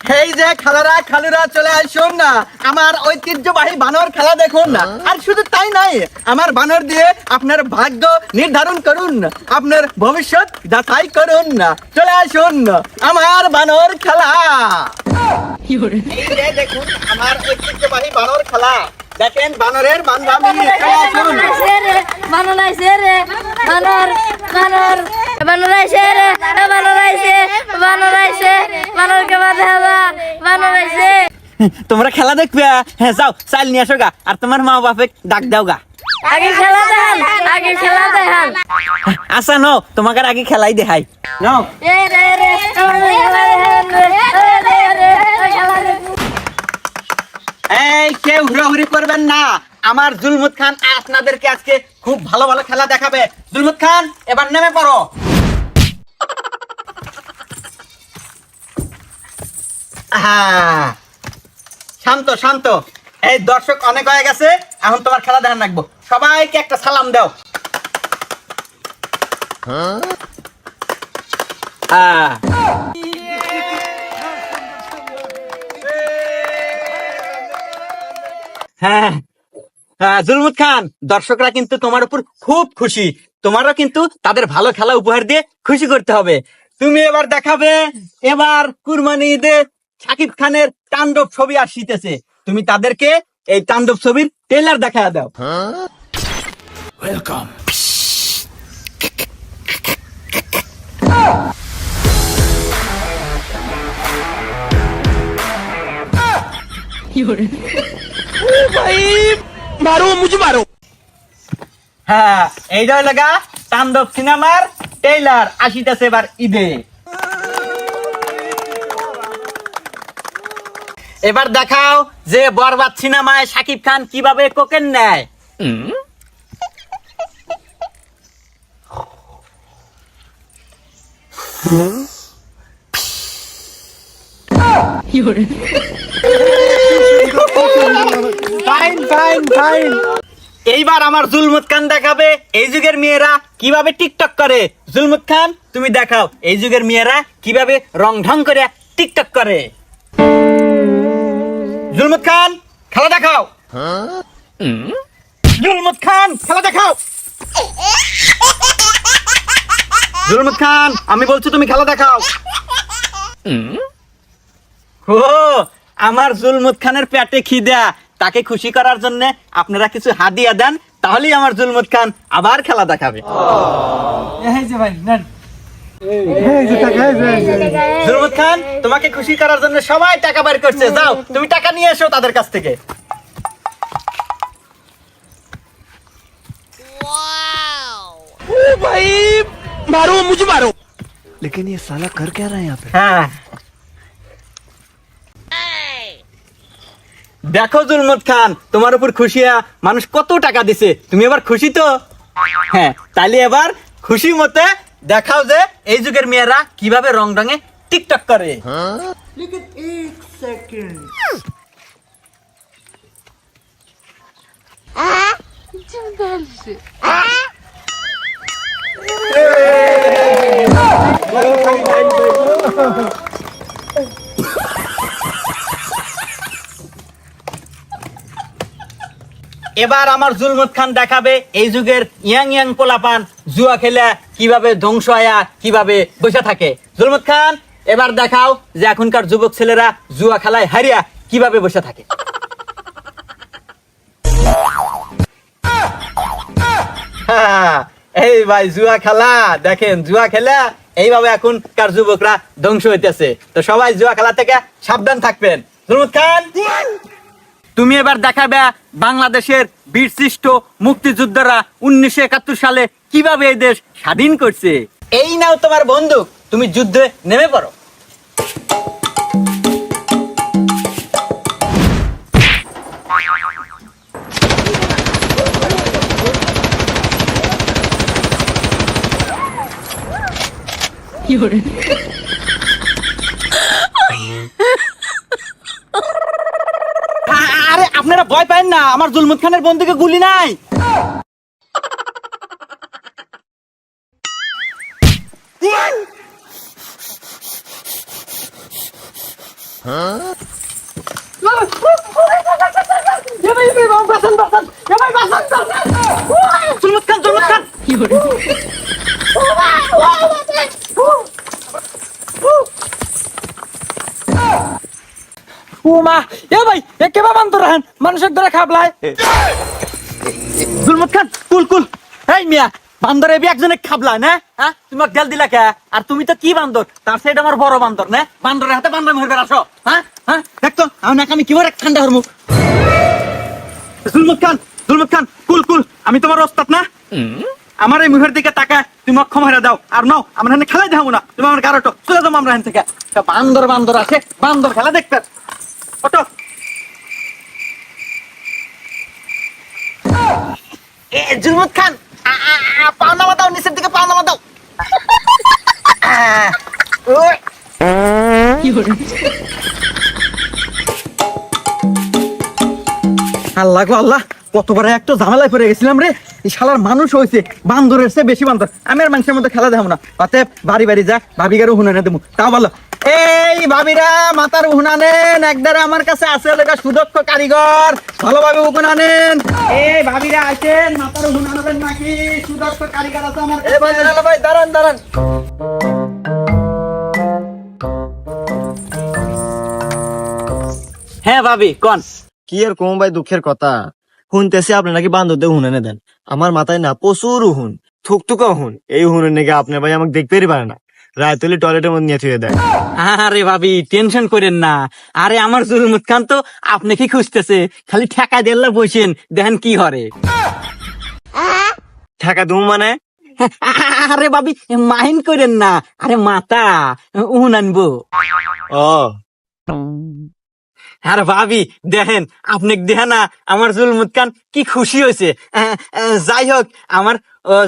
এই যে খালারা খালুরা চলে আসুন না, আমার ঐতিহ্যবাহী বানর খেলা দেখুন না। আর শুধু তাই নয়, আমার বানর দিয়ে আপনার ভাগ্য নির্ধারণ করুন, আপনার ভবিষ্যৎ যাচাই করুন না। চলে আসুন আমার বানর খেলা। এই যে দেখুন আমার ঐতিহ্যবাহী বানর খেলা, দেখেন বানরের বান্দামি। বানর আইছে রে, বানর বানর বানর আইছে রে, বানর আইছে, বানর আইছে, বানরকে বাঁধা যা, বানর আইছে। তোমরা খেলা দেখবে? হ্যাঁ যাও, চাল নিয়ে আসো গা, আর তোমার মা বাপে ডাক দাও গা। আগে খেলা দেখান, আগে খেলা দেখান। আচ্ছা নো, তোমাকে আগে খেলাই দেখাই নাও। এ রে রে, আমাদের খেলা দেখান রে, এ রে রে, খেলা দেখান। এই কেউ হুড়াহুড়ি করবেন না, আমার জুলমুত খান আপনাদেরকে আজকে খুব ভালো ভালো খেলা দেখাবে। জুলমুত খান এবার নেমে পড়ো। হ্যাঁ, শান্ত শান্ত। এই দর্শক অনেক হয়ে গেছে, এখন তোমার খেলা দেখান রাখবো। সবাইকে একটা সালাম দাও। হ্যাঁ, হ্যাঁ হ্যাঁ জুলমুত খান, দর্শকরা কিন্তু তোমার উপর খুব খুশি। তোমারও কিন্তু তাদের ভালো খেলা উপহার দিয়ে খুশি করতে হবে। তুমি এবার দেখাবে, এবার কুরবানি ঈদে শাকিব খানের তাণ্ডব ছবি আসিতেছে। তুমি তাদেরকে এই তাণ্ডব ছবির ট্রেলার দেখা দাও। ওয়েলকাম। মারো মুঝে মারো। হ্যাঁ, এইটা লাগা তাণ্ডব সিনেমার ট্রেলার আসিতেছে এবার ঈদে। এবার দেখাও যে বরবাদ সিনেমায় শাকিব খান কিভাবে কোকেন নেয়। Fine fine fine. এইবার আমার জুলমুত খান দেখাবে এই যুগের মেয়েরা কিভাবে টিকটক করে। জুলমুত খান তুমি দেখাও এই যুগের মেয়েরা কিভাবে রং ঢং করে টিকটক করে। জুলমুত খান খেলা দেখাও। জুলমুত খান খেলা দেখাও। জুলমুত খান আমি বলছি তুমি খেলা দেখাও। ও, আমার জুলমুত খানের পেটে খিদা, তাকে খুশি করার জন্য আপনারা কিছু হাদিয়া দেন, তাহলেই আমার জুলমুত খান আবার খেলা দেখাবে। জুলমুত খান তোমাকে খুশি করার জন্য সবাই টাকা বের করছে, যাও তুমি টাকা নিয়ে এসো তাদের কাছ থেকে। ভাই মারো মুঝে মারো। लेकिन ये साला कर क्या रहा है यहाँ पे? হ্যাঁ, দেখো জুলমুত খান তোমার উপর খুশিয়া মানুষ কত টাকা দিছে, তুমি এবার খুশি তো? হ্যাঁ, তাহলে এবার খুশি মতে দেখাও যে এই যুগের মেয়েরা কিভাবে রং রঙে টিকটক করে। এবার আমার জুলমুত খান দেখাবে এই যুগের ইয়াং ইয়াং পোলাপান জুয়া খেলা কিভাবে ধ্বংস হয়া কিভাবে বসে থাকে। জুলমুত খান এবার দেখাও যে এখনকার যুবক ছেলেরা জুয়া খেলায় হারিয়া কিভাবে বসে থাকে। হ্যাঁ, এই ভাই জুয়া খেলা দেখেন, জুয়া খেলা এইভাবে এখনকার যুবকরা ধ্বংস হইতেছে। তো সবাই জুয়া খেলা থেকে সাবধান থাকবেন। জুলমুত খান তুমি এবার দেখাবে বাংলাদেশের বীরশ্রেষ্ঠ মুক্তিযোদ্ধারা 1971 সালে কিভাবে এই দেশ স্বাধীন করছে। এই নাও তোমার বন্দুক, তুমি যুদ্ধে নেমে পড়ো। আরে আপনারা ভয় পান না, আমার জুলমুত খানের বন্দুকে গুলি নাই। জুলমত খান, জুলমত খান। ও মা, এ ভাই এ কেবা বান্দর রাখেন মানুষের ধরে খাবলায়। জুলমত খান, কুল কুল। এই মিয়া, বান্দর এবি একজনে খাবলা না? হ্যাঁ, তুমি গেল দিলা কে? আর তুমি তো কি বান্দর? তার সাইড আমার বড় বান্দর না? বান্দরের হাতে বান্দর মেরবে আসো। হ্যাঁ হ্যাঁ, দেখতো আমি কি করে ঠান্ডা হরমু। জুলমত খান, জুলমত খান, কুল কুল। আমি তোমার ওস্তাদ না? আমার এই মুখের দিকে তাকায় তুমি অক্ষম হয়ে দাও। আর নাও, আমরা এখানে খেলাই দেখাবো না। তুমি আমার গারোটো চলে যাবো আমরা এখান থেকে। তা বান্দর বান্দর আছে, বান্দর খেলা দেখতে। ওটো। জুলমত খান, পাও নামা দাও, নিচের দিকে পাও নামা দাও। ওই। আল্লাহ গো আল্লাহ, কতবার একটা ঝামেলায় পড়ে গেছিলাম রে। এই শালার মানুষ হয়েছে বান্দরের চেয়ে বেশি বান্দর। আমি আর মানুষের মধ্যে খেলা দেখাবো না। অতএব বাড়ি বাড়ি যা, ভাবিগারও হুনানে দেবো, তাও ভালো। এই ভাবিরা, মাতার হুনানেন, একদারে আমার কাছে আছে লেখা সুদক্ষ কারিগর, ভালোভাবে উকুন আনেন। এই ভাবিরা আসেন, মাতার হুনানেন নাকি সুদক্ষ কারিগর আছে আমার কাছে। ভাই দাঁড়ান দাঁড়ান। হ্যাঁ ভাবি, কোন? কি আর কম ভাই, দুঃখের কথা শুনতেছি আপনি নাকি বান্ধবদের হুনে দেন। আমার মাথায় না প্রচুর হুন, থুকতুকা হুন। এই হুনের নাকি আপনি ভাই আমাকে দেখতেই পারে না, রায় তুলি টয়লেটের মধ্যে নিয়ে থুয়ে দেয়। আরে ভাবি, টেনশন করেন না। আরে আমার জুলমত খান তো আপনি কি খুঁজতেছে, খালি ঠেকা দিল্লা বসেন, দেখেন কি হরে। ঠেকা দুম মানে? আরে ভাবি, মাইন্ড করেন না। আরে মাতা উহুন আনবো। ও আরে ভাবি দেখেন, আপনি দেখেন না আমার জুলমত খান কি খুশি হয়েছে। যাই হোক, আমার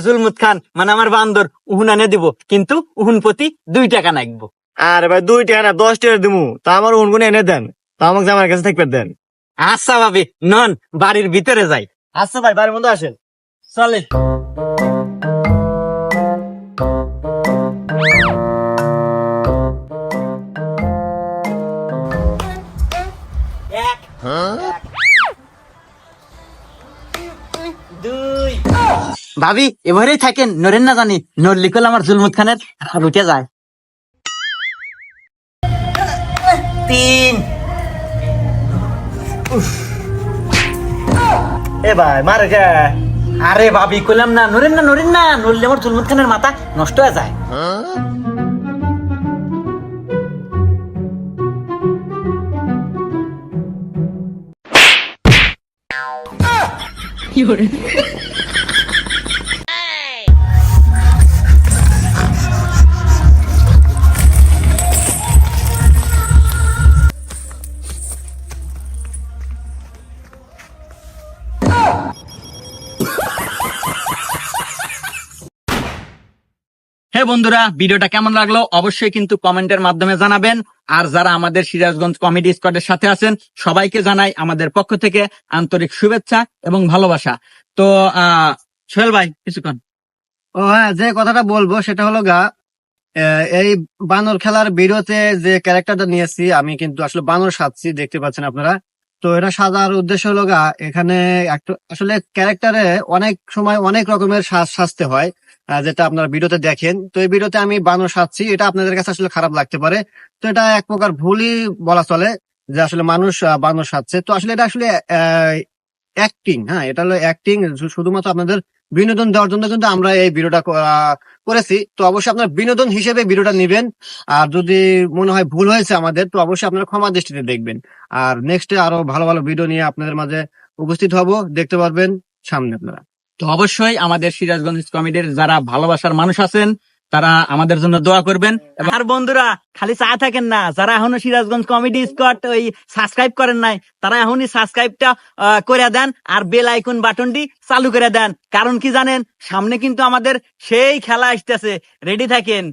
জুলমত খান মানে আমার বান্দর উহুন আনে দিব, কিন্তু উহুন প্রতি 2 টাকা নাকবো। আরে ভাই 2 টাকা না 10 টাকা দিমু, তা আমার হুন গুনে এনে দেন, তা আমাকে আমার কাছে থাকবে দেন। আচ্ছা ভাবি, নন বাড়ির ভিতরে যাই। আচ্ছা ভাই, বাড়ির মধ্যে আসেন। চলে। ভাবি এবারেই থাকেন, নরেন না জানি, নরলি কল আমার জুলমত খানের আর উঠে যায়। 3। এ ভাই মারে কে? আরে ভাবি কইলাম না, নরেন না, নরেন না, নরলে আমার জুলমত খানের মাথা নষ্ট হয়ে যায়। হ্যাঁ বন্ধুরা, ভিডিওটা কেমন লাগলো অবশ্যই কিন্তু কমেন্টের মাধ্যমে জানাবেন। আর যারা আমাদের সিরাজগঞ্জ কমেডি স্কোয়াডের সাথে আছেন সবাইকে জানাই আমাদের পক্ষ থেকে আন্তরিক শুভেচ্ছা এবং ভালোবাসা। তো সোহেল ভাই কিছুক্ষণ। ও হ্যাঁ, যে কথাটা বলবো সেটা হলো এই বানর খেলার ভিডিওতে যে ক্যারেক্টারটা নিয়েছি, আমি কিন্তু আসলে বানর সাজছি, দেখতে পাচ্ছেন আপনারা। তো এটা সাজার উদ্দেশ্য হলো এখানে আসলে ক্যারেক্টারে অনেক সময় অনেক রকমের সাজতে হয়, যেটা আপনারা ভিডিওতে দেখেন। তো এই ভিডিওতে আমি বানর সাজছি, এটা আপনাদের কাছে আসলে খারাপ লাগতে পারে। তো এটা এক প্রকার ভুলই বলা চলে যে আসলে মানুষ বানর সাজছে। তো আসলে এটা আসলে অ্যাক্টিং। হ্যাঁ, এটা হলো অ্যাক্টিং, শুধুমাত্র আপনাদের বিনোদন দেওয়ার জন্য কিন্তু আমরা এই ভিডিওটা করেছি। তো অবশ্যই আপনার বিনোদন হিসেবে ভিডিওটা নেবেন। আর যদি মনে হয় ভুল হয়েছে আমাদের, তো অবশ্যই আপনারা ক্ষমা দৃষ্টিতে দেখবেন। আর নেক্সটে আরো ভালো ভালো ভিডিও নিয়ে আপনাদের মাঝে উপস্থিত হব, দেখতে পারবেন সামনে আপনারা। তো অবশ্যই আমাদের সিরাজগঞ্জ কমেডির যারা ভালোবাসার মানুষ আছেন তারা আমাদের জন্য দোয়া করবেন। আর বন্ধুরা খালি চা থাকেন না, যারা এখনো সিরাজগঞ্জ কমেডি স্কোয়াড ওই সাবস্ক্রাইব করেন নাই তারা এখনই সাবস্ক্রাইবটা করে দেন আর বেল আইকন বাটনটি চালু করে দেন। কারণ কি জানেন, সামনে কিন্তু আমাদের সেই খেলা আসতেছে, রেডি থাকেন।